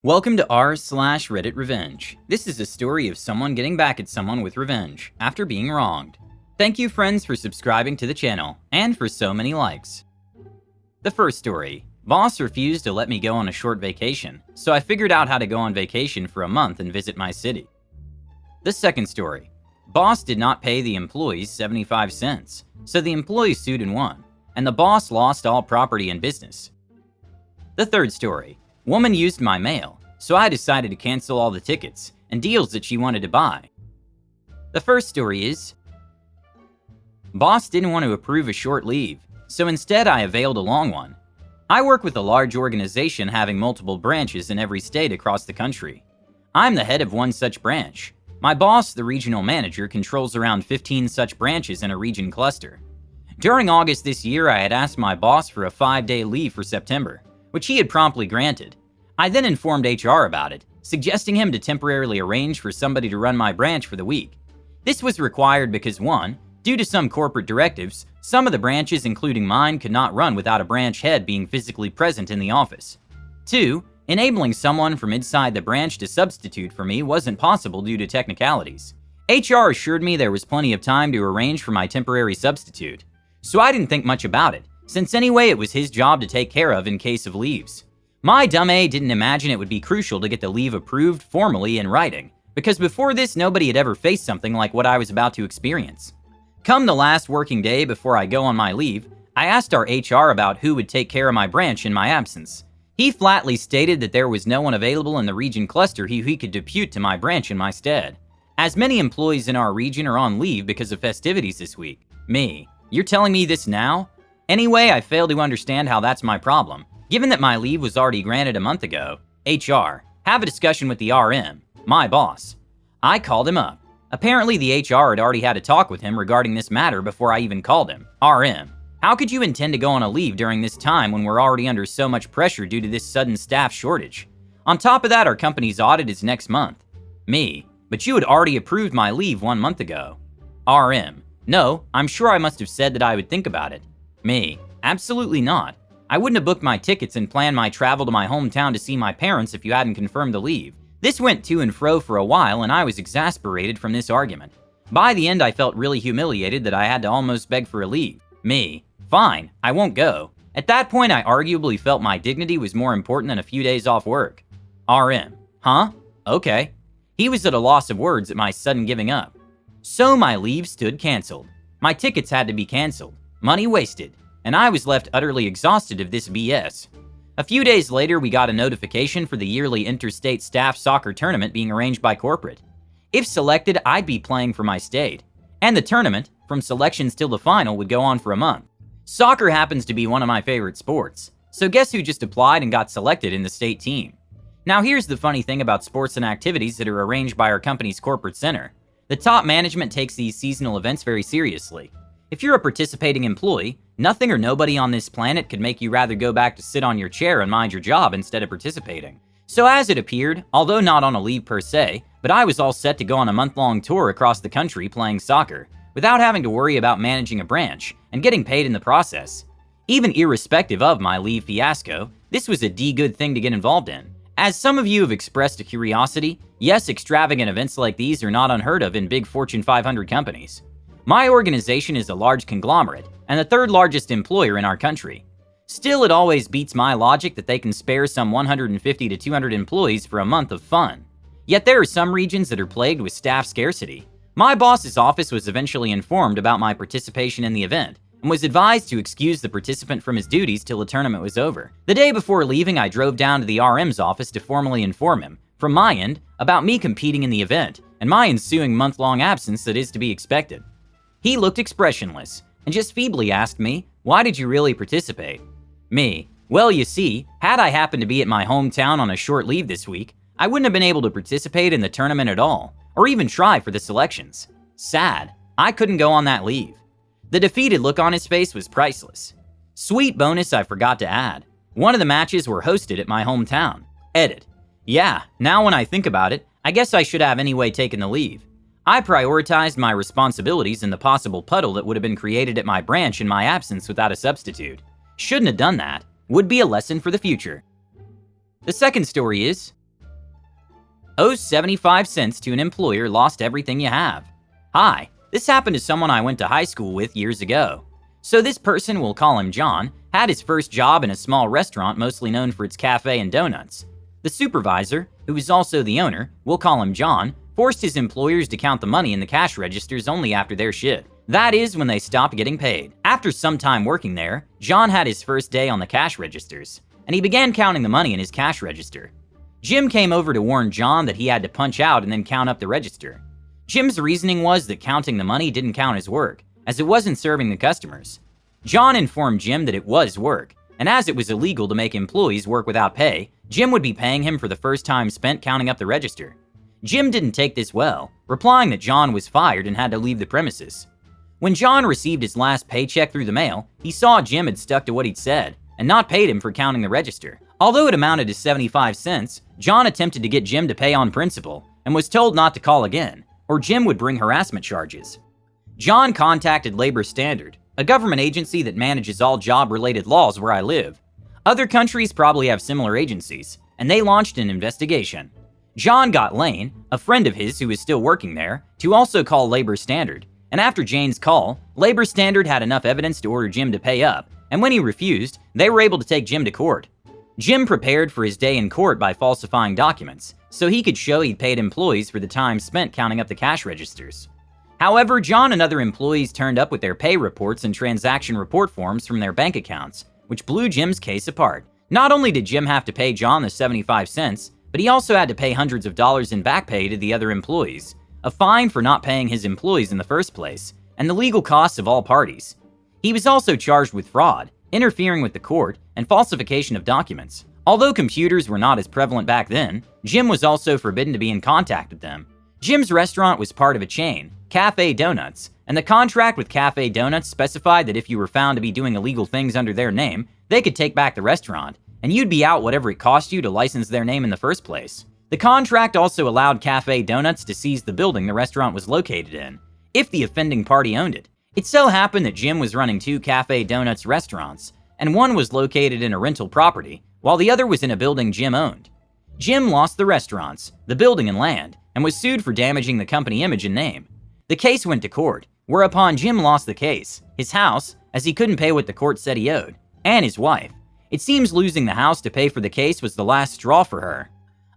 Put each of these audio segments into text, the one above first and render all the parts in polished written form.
Welcome to r/RedditRevenge. This is a story of someone getting back at someone with revenge after being wronged. Thank you friends for subscribing to the channel, and for so many likes. The first story. Boss refused to let me go on a short vacation, so I figured out how to go on vacation for a month and visit my city. The second story. Boss did not pay the employees 75 cents, so the employees sued and won, and the boss lost all property and business. The third story. Woman used my mail, so I decided to cancel all the tickets and deals that she wanted to buy. The first story is, boss didn't want to approve a short leave, so instead I availed a long one. I work with a large organization having multiple branches in every state across the country. I'm the head of one such branch. My boss, the regional manager, controls around 15 such branches in a region cluster. During August this year, I had asked my boss for a 5-day leave for September, which he had promptly granted. I then informed HR about it, suggesting him to temporarily arrange for somebody to run my branch for the week. This was required because 1, due to some corporate directives, some of the branches, including mine, could not run without a branch head being physically present in the office. 2, enabling someone from inside the branch to substitute for me wasn't possible due to technicalities. HR assured me there was plenty of time to arrange for my temporary substitute, so I didn't think much about it, since anyway it was his job to take care of in case of leaves. My dumb A didn't imagine it would be crucial to get the leave approved formally in writing, because before this nobody had ever faced something like what I was about to experience. Come the last working day before I go on my leave, I asked our HR about who would take care of my branch in my absence. He flatly stated that there was no one available in the region cluster who he could depute to my branch in my stead, as many employees in our region are on leave because of festivities this week. Me, you're telling me this now? Anyway, I fail to understand how that's my problem, given that my leave was already granted a month ago. HR, have a discussion with the RM, my boss. I called him up. Apparently the HR had already had a talk with him regarding this matter before I even called him. RM, how could you intend to go on a leave during this time when we're already under so much pressure due to this sudden staff shortage? On top of that, our company's audit is next month. Me, but you had already approved my leave 1 month ago. RM, no, I'm sure I must have said that I would think about it. Me, absolutely not. I wouldn't have booked my tickets and planned my travel to my hometown to see my parents if you hadn't confirmed the leave. This went to and fro for a while and I was exasperated from this argument. By the end, I felt really humiliated that I had to almost beg for a leave. Me, fine, I won't go. At that point, I arguably felt my dignity was more important than a few days off work. RM, huh? Okay. He was at a loss of words at my sudden giving up. So my leave stood canceled. My tickets had to be canceled. Money wasted. And I was left utterly exhausted of this BS. A few days later, we got a notification for the yearly interstate staff soccer tournament being arranged by corporate. If selected, I'd be playing for my state. And the tournament, from selections till the final, would go on for a month. Soccer happens to be one of my favorite sports, so guess who just applied and got selected in the state team? Now here's the funny thing about sports and activities that are arranged by our company's corporate center. The top management takes these seasonal events very seriously. If you're a participating employee, nothing or nobody on this planet could make you rather go back to sit on your chair and mind your job instead of participating. So as it appeared, although not on a leave per se, but I was all set to go on a month-long tour across the country playing soccer, without having to worry about managing a branch and getting paid in the process. Even irrespective of my leave fiasco, this was a good thing to get involved in. As some of you have expressed a curiosity, yes, extravagant events like these are not unheard of in big Fortune 500 companies. My organization is a large conglomerate and the third largest employer in our country. Still, it always beats my logic that they can spare some 150 to 200 employees for a month of fun. Yet there are some regions that are plagued with staff scarcity. My boss's office was eventually informed about my participation in the event and was advised to excuse the participant from his duties till the tournament was over. The day before leaving, I drove down to the RM's office to formally inform him, from my end, about me competing in the event and my ensuing month-long absence that is to be expected. He looked expressionless and just feebly asked me, "Why did you really participate?" Me, well, you see, had I happened to be at my hometown on a short leave this week, I wouldn't have been able to participate in the tournament at all, or even try for the selections. Sad, I couldn't go on that leave. The defeated look on his face was priceless. Sweet bonus I forgot to add. One of the matches were hosted at my hometown. Edit. Yeah, now when I think about it, I guess I should have anyway taken the leave. I prioritized my responsibilities in the possible puddle that would have been created at my branch in my absence without a substitute. Shouldn't have done that. Would be a lesson for the future. The second story is, Owes 75 cents to an employer, lost everything you have. Hi, this happened to someone I went to high school with years ago. So this person, we'll call him John, had his first job in a small restaurant mostly known for its cafe and donuts. The supervisor, who is also the owner, we'll call him John, forced his employers to count the money in the cash registers only after their shift. That is, when they stopped getting paid. After some time working there, John had his first day on the cash registers, and he began counting the money in his cash register. Jim came over to warn John that he had to punch out and then count up the register. Jim's reasoning was that counting the money didn't count as work, as it wasn't serving the customers. John informed Jim that it was work, and as it was illegal to make employees work without pay, Jim would be paying him for the first time spent counting up the register. Jim didn't take this well, replying that John was fired and had to leave the premises. When John received his last paycheck through the mail, he saw Jim had stuck to what he'd said and not paid him for counting the register. Although it amounted to 75 cents, John attempted to get Jim to pay on principle and was told not to call again, or Jim would bring harassment charges. John contacted Labor Standard, a government agency that manages all job-related laws where I live. Other countries probably have similar agencies, and they launched an investigation. John got Lane, a friend of his who is still working there, to also call Labor Standard, and after Jane's call, Labor Standard had enough evidence to order Jim to pay up, and when he refused, they were able to take Jim to court. Jim prepared for his day in court by falsifying documents, so he could show he'd paid employees for the time spent counting up the cash registers. However, John and other employees turned up with their pay reports and transaction report forms from their bank accounts, which blew Jim's case apart. Not only did Jim have to pay John the 75 cents, but he also had to pay hundreds of dollars in back pay to the other employees, a fine for not paying his employees in the first place, and the legal costs of all parties. He was also charged with fraud, interfering with the court, and falsification of documents. Although computers were not as prevalent back then, Jim was also forbidden to be in contact with them. Jim's restaurant was part of a chain, Cafe Donuts, and the contract with Cafe Donuts specified that if you were found to be doing illegal things under their name, they could take back the restaurant, and you'd be out whatever it cost you to license their name in the first place. The contract also allowed Cafe Donuts to seize the building the restaurant was located in, if the offending party owned it. It so happened that Jim was running 2 Cafe Donuts restaurants, and one was located in a rental property, while the other was in a building Jim owned. Jim lost the restaurants, the building and land, and was sued for damaging the company image and name. The case went to court, whereupon Jim lost the case, his house, as he couldn't pay what the court said he owed, and his wife. It seems losing the house to pay for the case was the last straw for her.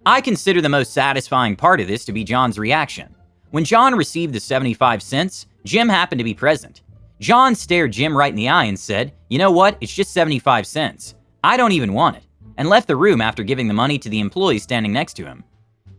I consider the most satisfying part of this to be John's reaction. When John received the 75 cents, Jim happened to be present. John stared Jim right in the eye and said, "You know what, it's just 75 cents. I don't even want it," and left the room after giving the money to the employee standing next to him.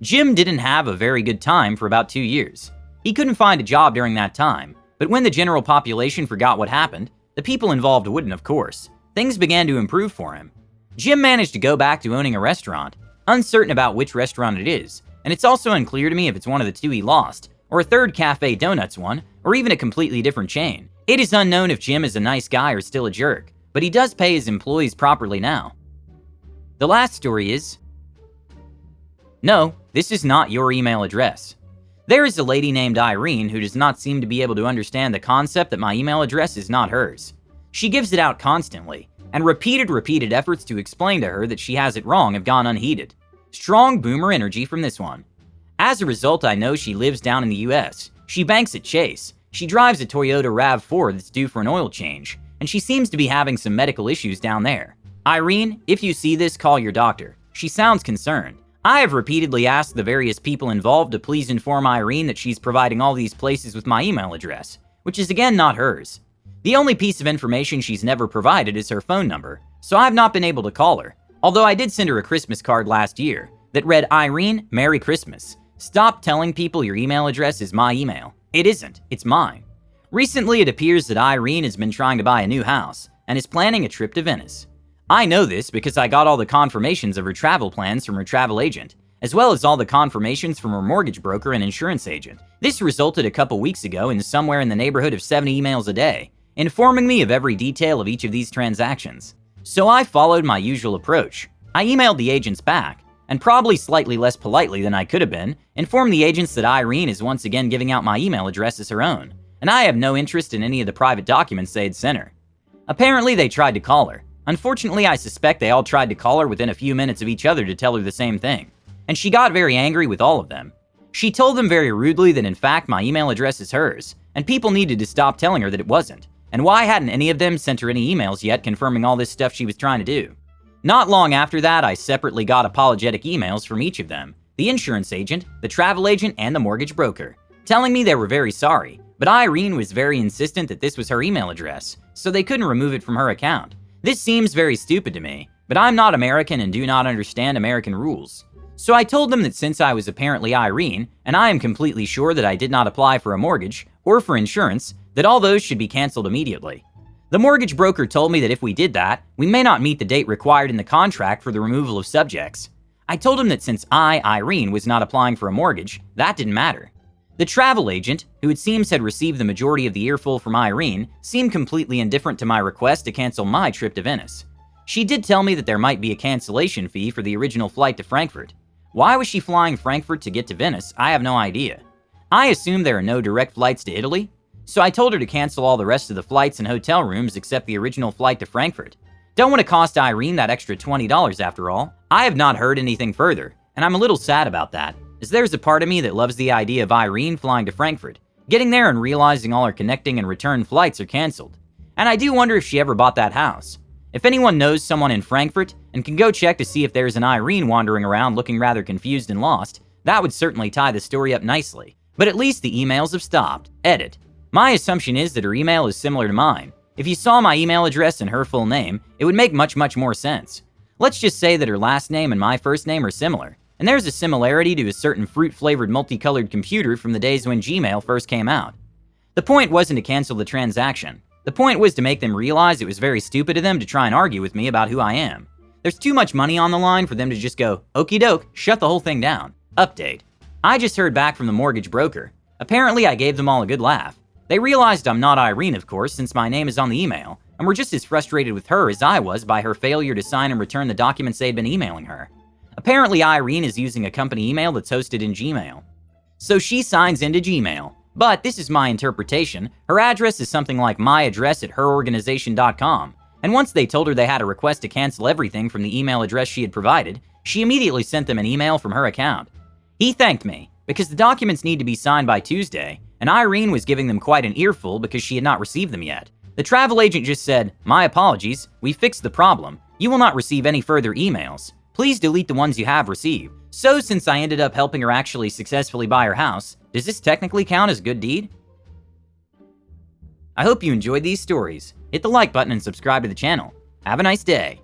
Jim didn't have a very good time for about 2 years. He couldn't find a job during that time, but when the general population forgot what happened, the people involved wouldn't, of course. Things began to improve for him. Jim managed to go back to owning a restaurant, uncertain about which restaurant it is, and it's also unclear to me if it's one of the 2 he lost, or a third Cafe Donuts one, or even a completely different chain. It is unknown if Jim is a nice guy or still a jerk, but he does pay his employees properly now. The last story is, no, this is not your email address. There is a lady named Irene who does not seem to be able to understand the concept that my email address is not hers. She gives it out constantly, and repeated efforts to explain to her that she has it wrong have gone unheeded. Strong boomer energy from this one. As a result, I know she lives down in the US. She banks at Chase. She drives a Toyota RAV4 that's due for an oil change, and she seems to be having some medical issues down there. Irene, if you see this, call your doctor. She sounds concerned. I have repeatedly asked the various people involved to please inform Irene that she's providing all these places with my email address, which is again not hers. The only piece of information she's never provided is her phone number, so I've not been able to call her, although I did send her a Christmas card last year that read, "Irene, Merry Christmas. Stop telling people your email address is my email. It isn't, it's mine." Recently, it appears that Irene has been trying to buy a new house and is planning a trip to Venice. I know this because I got all the confirmations of her travel plans from her travel agent, as well as all the confirmations from her mortgage broker and insurance agent. This resulted a couple weeks ago in somewhere in the neighborhood of 70 emails a day, informing me of every detail of each of these transactions. So I followed my usual approach. I emailed the agents back, and probably slightly less politely than I could have been, informed the agents that Irene is once again giving out my email address as her own, and I have no interest in any of the private documents they had sent her. Apparently they tried to call her. Unfortunately, I suspect they all tried to call her within a few minutes of each other to tell her the same thing. and she got very angry with all of them. She told them very rudely that in fact my email address is hers, and people needed to stop telling her that it wasn't, and why hadn't any of them sent her any emails yet confirming all this stuff she was trying to do. Not long after that, I separately got apologetic emails from each of them, the insurance agent, the travel agent, and the mortgage broker, telling me they were very sorry, but Irene was very insistent that this was her email address, so they couldn't remove it from her account. This seems very stupid to me, but I'm not American and do not understand American rules. So I told them that since I was apparently Irene, and I am completely sure that I did not apply for a mortgage or for insurance, that all those should be canceled immediately. The mortgage broker told me that if we did that, we may not meet the date required in the contract for the removal of subjects. I told him that since I, Irene, was not applying for a mortgage, that didn't matter. The travel agent, who it seems had received the majority of the earful from Irene, seemed completely indifferent to my request to cancel my trip to Venice. She did tell me that there might be a cancellation fee for the original flight to Frankfurt. Why was she flying Frankfurt to get to Venice? I have no idea. I assume there are no direct flights to Italy, so I told her to cancel all the rest of the flights and hotel rooms except the original flight to Frankfurt. Don't want to cost Irene that extra $20 after all. I have not heard anything further, and I'm a little sad about that, as there's a part of me that loves the idea of Irene flying to Frankfurt, getting there and realizing all her connecting and return flights are canceled. And I do wonder if she ever bought that house. If anyone knows someone in Frankfurt and can go check to see if there's an Irene wandering around looking rather confused and lost, that would certainly tie the story up nicely. But at least the emails have stopped. Edit. My assumption is that her email is similar to mine. If you saw my email address and her full name, it would make much more sense. Let's just say that her last name and my first name are similar, and there's a similarity to a certain fruit-flavored multicolored computer from the days when Gmail first came out. The point wasn't to cancel the transaction. The point was to make them realize it was very stupid of them to try and argue with me about who I am. There's too much money on the line for them to just go, okie doke, shut the whole thing down. Update. I just heard back from the mortgage broker. Apparently I gave them all a good laugh. They realized I'm not Irene, of course, since my name is on the email, and were just as frustrated with her as I was by her failure to sign and return the documents they'd been emailing her. Apparently Irene is using a company email that's hosted in Gmail. So she signs into Gmail. But this is my interpretation. Her address is something like myaddress@herorganization.com, and once they told her they had a request to cancel everything from the email address she had provided, she immediately sent them an email from her account. He thanked me, because the documents need to be signed by Tuesday, and Irene was giving them quite an earful because she had not received them yet. The travel agent just said, "My apologies, we fixed the problem. You will not receive any further emails. Please delete the ones you have received." So since I ended up helping her actually successfully buy her house, does this technically count as a good deed? I hope you enjoyed these stories. Hit the like button and subscribe to the channel. Have a nice day.